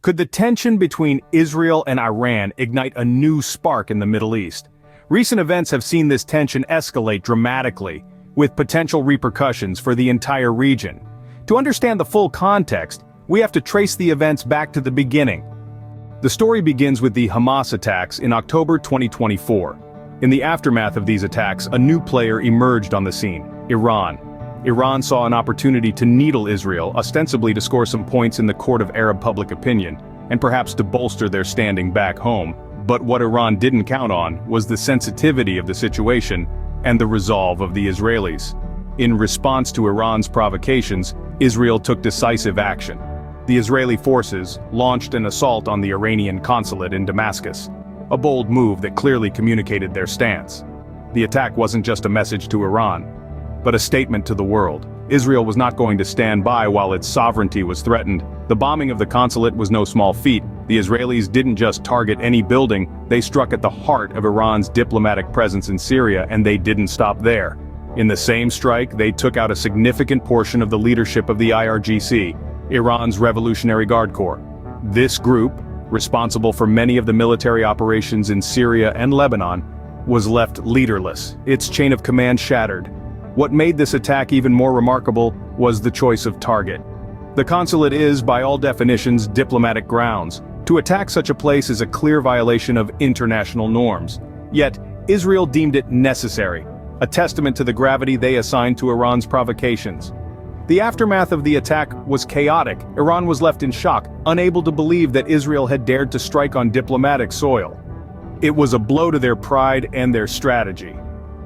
Could the tension between Israel and Iran ignite a new spark in the Middle East? Recent events have seen this tension escalate dramatically, with potential repercussions for the entire region. To understand the full context, we have to trace the events back to the beginning. The story begins with the Hamas attacks in October 2024. In the aftermath of these attacks, a new player emerged on the scene: Iran. Iran saw an opportunity to needle Israel, ostensibly to score some points in the court of Arab public opinion, and perhaps to bolster their standing back home. But what Iran didn't count on was the sensitivity of the situation and the resolve of the Israelis. In response to Iran's provocations, Israel took decisive action. The Israeli forces launched an assault on the Iranian consulate in Damascus, a bold move that clearly communicated their stance. The attack wasn't just a message to Iran, but a statement to the world. Israel was not going to stand by while its sovereignty was threatened. The bombing of the consulate was no small feat. The Israelis didn't just target any building, they struck at the heart of Iran's diplomatic presence in Syria, and they didn't stop there. In the same strike, they took out a significant portion of the leadership of the IRGC, Iran's Revolutionary Guard Corps. This group, responsible for many of the military operations in Syria and Lebanon, was left leaderless, its chain of command shattered. What made this attack even more remarkable was the choice of target. The consulate is, by all definitions, diplomatic grounds. To attack such a place is a clear violation of international norms. Yet, Israel deemed it necessary, a testament to the gravity they assigned to Iran's provocations. The aftermath of the attack was chaotic. Iran was left in shock, unable to believe that Israel had dared to strike on diplomatic soil. It was a blow to their pride and their strategy.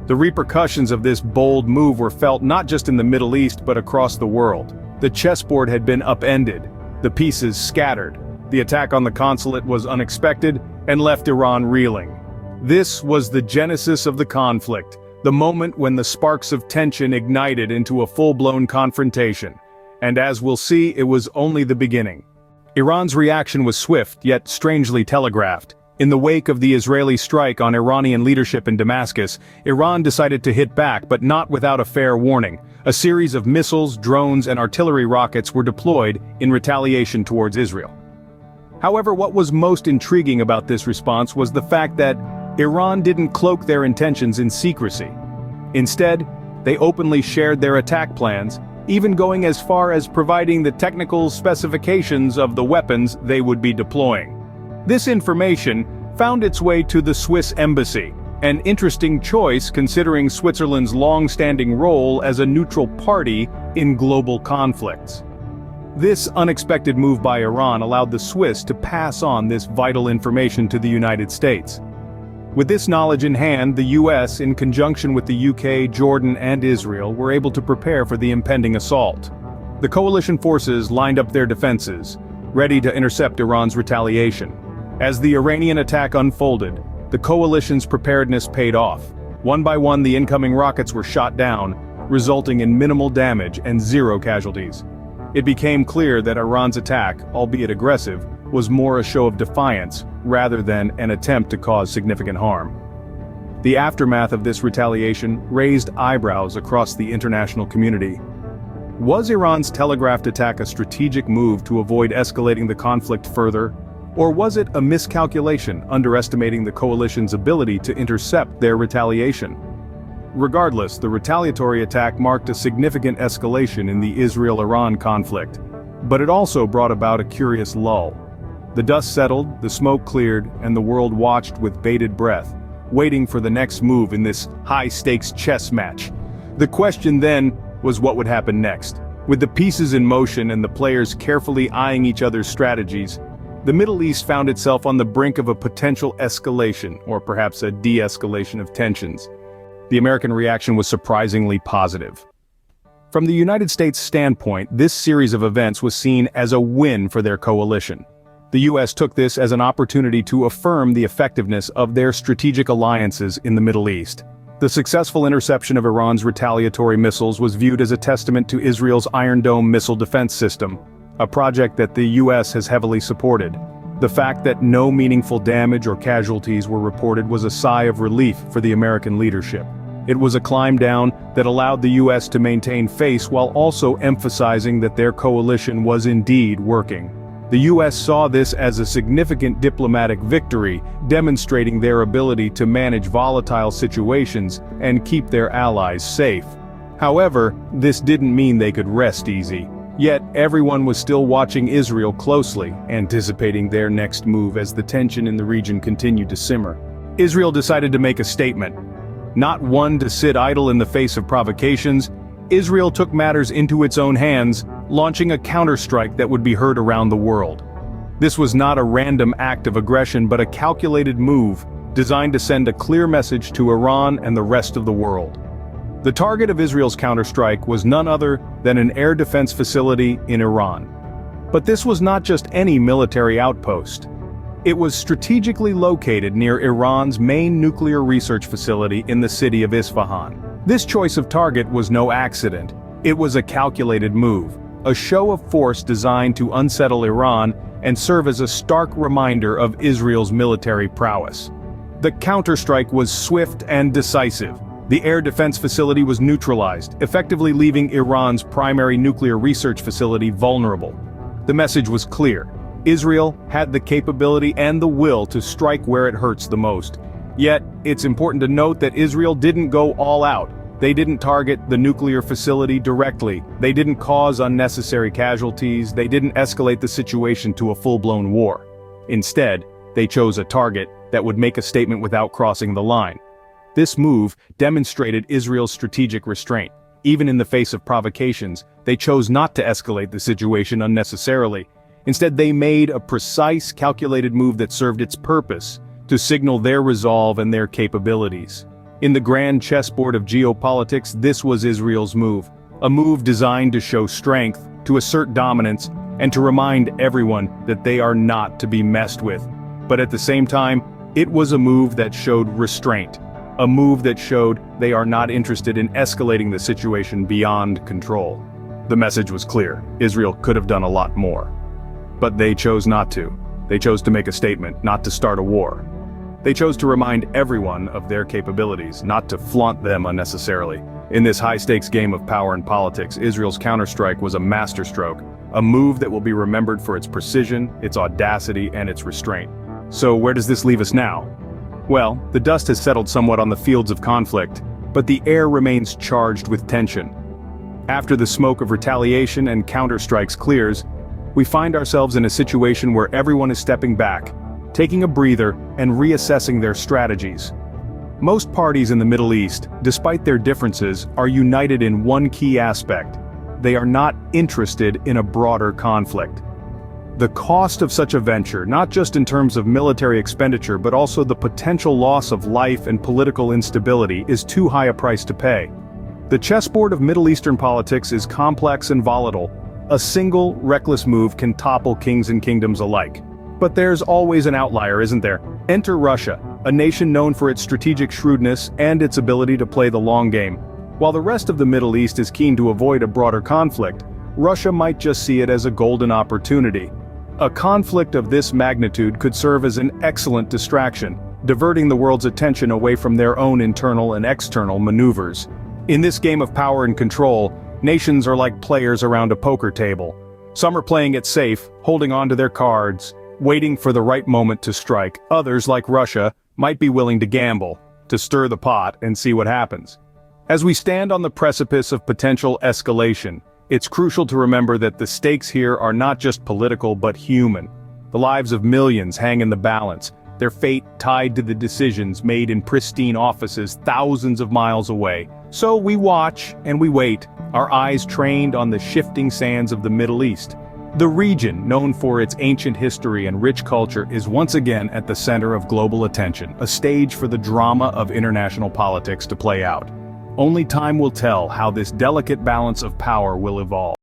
The repercussions of this bold move were felt not just in the Middle East but across the world. The chessboard had been upended, the pieces scattered. The attack on the consulate was unexpected and left Iran reeling. This was the genesis of the conflict, the moment when the sparks of tension ignited into a full-blown confrontation. And as we'll see, it was only the beginning. Iran's reaction was swift yet strangely telegraphed. In the wake of the Israeli strike on Iranian leadership in Damascus, Iran decided to hit back, but not without a fair warning. A series of missiles, drones, and artillery rockets were deployed in retaliation towards Israel. However, what was most intriguing about this response was the fact that Iran didn't cloak their intentions in secrecy. Instead, they openly shared their attack plans, even going as far as providing the technical specifications of the weapons they would be deploying. This information found its way to the Swiss embassy, an interesting choice considering Switzerland's long-standing role as a neutral party in global conflicts. This unexpected move by Iran allowed the Swiss to pass on this vital information to the United States. With this knowledge in hand, the US, in conjunction with the UK, Jordan, and Israel, were able to prepare for the impending assault. The coalition forces lined up their defenses, ready to intercept Iran's retaliation. As the Iranian attack unfolded, the coalition's preparedness paid off. One by one, the incoming rockets were shot down, resulting in minimal damage and zero casualties. It became clear that Iran's attack, albeit aggressive, was more a show of defiance rather than an attempt to cause significant harm. The aftermath of this retaliation raised eyebrows across the international community. Was Iran's telegraphed attack a strategic move to avoid escalating the conflict further? Or was it a miscalculation, underestimating the coalition's ability to intercept their retaliation? Regardless, the retaliatory attack marked a significant escalation in the Israel-Iran conflict, but it also brought about a curious lull. The dust settled, the smoke cleared, and the world watched with bated breath, waiting for the next move in this high-stakes chess match. The question then was what would happen next. With the pieces in motion and the players carefully eyeing each other's strategies, the Middle East found itself on the brink of a potential escalation, or perhaps a de-escalation of tensions. The American reaction was surprisingly positive. From the United States' standpoint, this series of events was seen as a win for their coalition. The US took this as an opportunity to affirm the effectiveness of their strategic alliances in the Middle East. The successful interception of Iran's retaliatory missiles was viewed as a testament to Israel's Iron Dome missile defense system, a project that the US has heavily supported. The fact that no meaningful damage or casualties were reported was a sigh of relief for the American leadership. It was a climb down that allowed the US to maintain face while also emphasizing that their coalition was indeed working. The US saw this as a significant diplomatic victory, demonstrating their ability to manage volatile situations and keep their allies safe. However, this didn't mean they could rest easy. Yet, everyone was still watching Israel closely, anticipating their next move as the tension in the region continued to simmer. Israel decided to make a statement. Not one to sit idle in the face of provocations, Israel took matters into its own hands, launching a counterstrike that would be heard around the world. This was not a random act of aggression but a calculated move, designed to send a clear message to Iran and the rest of the world. The target of Israel's counterstrike was none other than an air defense facility in Iran. But this was not just any military outpost. It was strategically located near Iran's main nuclear research facility in the city of Isfahan. This choice of target was no accident. It was a calculated move, a show of force designed to unsettle Iran and serve as a stark reminder of Israel's military prowess. The counterstrike was swift and decisive. The air defense facility was neutralized, effectively leaving Iran's primary nuclear research facility vulnerable. The message was clear. Israel had the capability and the will to strike where it hurts the most. Yet, it's important to note that Israel didn't go all out. They didn't target the nuclear facility directly. They didn't cause unnecessary casualties. They didn't escalate the situation to a full-blown war. Instead, they chose a target that would make a statement without crossing the line. This move demonstrated Israel's strategic restraint. Even in the face of provocations, they chose not to escalate the situation unnecessarily. Instead, they made a precise, calculated move that served its purpose, to signal their resolve and their capabilities. In the grand chessboard of geopolitics, this was Israel's move. A move designed to show strength, to assert dominance, and to remind everyone that they are not to be messed with. But at the same time, it was a move that showed restraint. A move that showed they are not interested in escalating the situation beyond control. The message was clear. Israel could have done a lot more. But they chose not to. They chose to make a statement, not to start a war. They chose to remind everyone of their capabilities, not to flaunt them unnecessarily. In this high-stakes game of power and politics, Israel's counterstrike was a masterstroke, a move that will be remembered for its precision, its audacity, and its restraint. So where does this leave us now? Well, the dust has settled somewhat on the fields of conflict, but the air remains charged with tension. After the smoke of retaliation and counterstrikes clears, we find ourselves in a situation where everyone is stepping back, taking a breather, and reassessing their strategies. Most parties in the Middle East, despite their differences, are united in one key aspect. They are not interested in a broader conflict. The cost of such a venture, not just in terms of military expenditure but also the potential loss of life and political instability, is too high a price to pay. The chessboard of Middle Eastern politics is complex and volatile. A single, reckless move can topple kings and kingdoms alike. But there's always an outlier, isn't there? Enter Russia, a nation known for its strategic shrewdness and its ability to play the long game. While the rest of the Middle East is keen to avoid a broader conflict, Russia might just see it as a golden opportunity. A conflict of this magnitude could serve as an excellent distraction, diverting the world's attention away from their own internal and external maneuvers. In this game of power and control, nations are like players around a poker table. Some are playing it safe, holding on to their cards, waiting for the right moment to strike. Others, like Russia, might be willing to gamble, to stir the pot and see what happens. As we stand on the precipice of potential escalation, it's crucial to remember that the stakes here are not just political but human. The lives of millions hang in the balance, their fate tied to the decisions made in pristine offices thousands of miles away. So we watch and we wait, our eyes trained on the shifting sands of the Middle East. The region, known for its ancient history and rich culture, is once again at the center of global attention, a stage for the drama of international politics to play out. Only time will tell how this delicate balance of power will evolve.